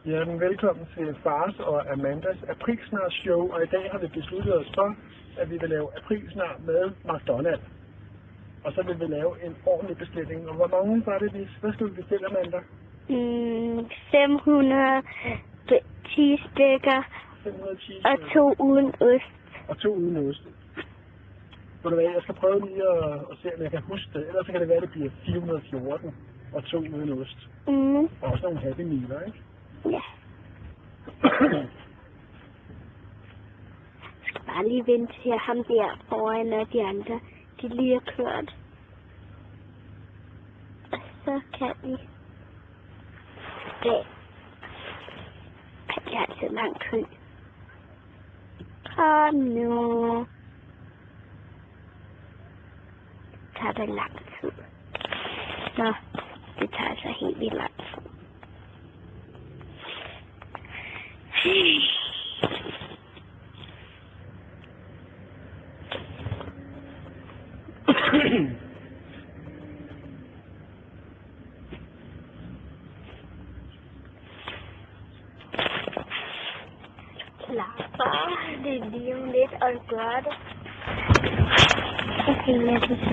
Jamen, velkommen til Fars og Amandas aprilsnar show, og i dag har vi besluttet os for, at vi vil lave aprilsnar med McDonald's. Og så vil vi lave en ordentlig bestilling. Og hvor mange var det, hvad skulle vi bestille, Amanda? 500 cheeseburger 500 cheeseburger. og 2 uden ost. Og 2 uden ost. Ved du hvad, jeg skal prøve lige at se, om jeg kan huske det. Ellers kan det være, at det bliver 414 og 2 uden ost. Og også nogle Happy Mealer, ikke? Ja. Jeg skal bare lige vente til ham der foran, og de andre, de lige er kørt. Og så kan vi... Det er altid lang kø. Kom nu. Det tager da lang tid. Nå, det tager altså helt vildt lang tid. Klar, det er lige om lidt at gøre det. Okay, jeg skal se.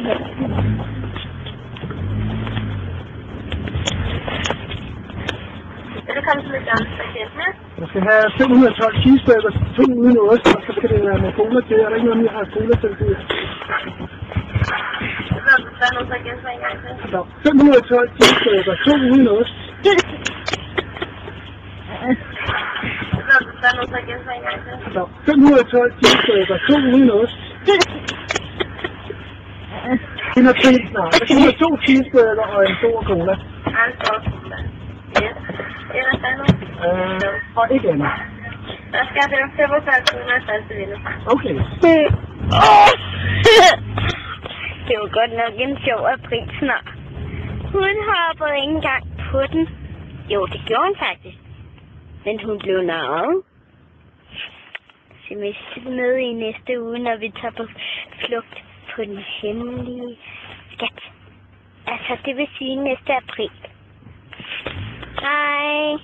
Velkommen til McDonald's, patienten. Jeg skal have 512 cheeseburger, 2 uden ost, og så skal det være med cola til. Er der ikke noget, jeg har cola til? Hvad er nu så igen, så en gang til? Så 512 cheeseburger, 2 uden ost. Hvad er nu så igen, så en gang til? Så 512 cheeseburger, 2 uden ost. Det er pris snart. Der kommer 2 cheeseburger og en stor cola. Yes. Ellers er noget? Og ikke andet. Der skal være 45 kroner i første vinde. Okay. Det var godt nok en sjov aprilsnar. Hun hoppede ikke engang på den. Jo, det gjorde hun faktisk. Men hun blev narret. Så vi skal med i næste uge, når vi tager på flugt på den hemmelige skat. Altså, det vil sige næste april. Hej.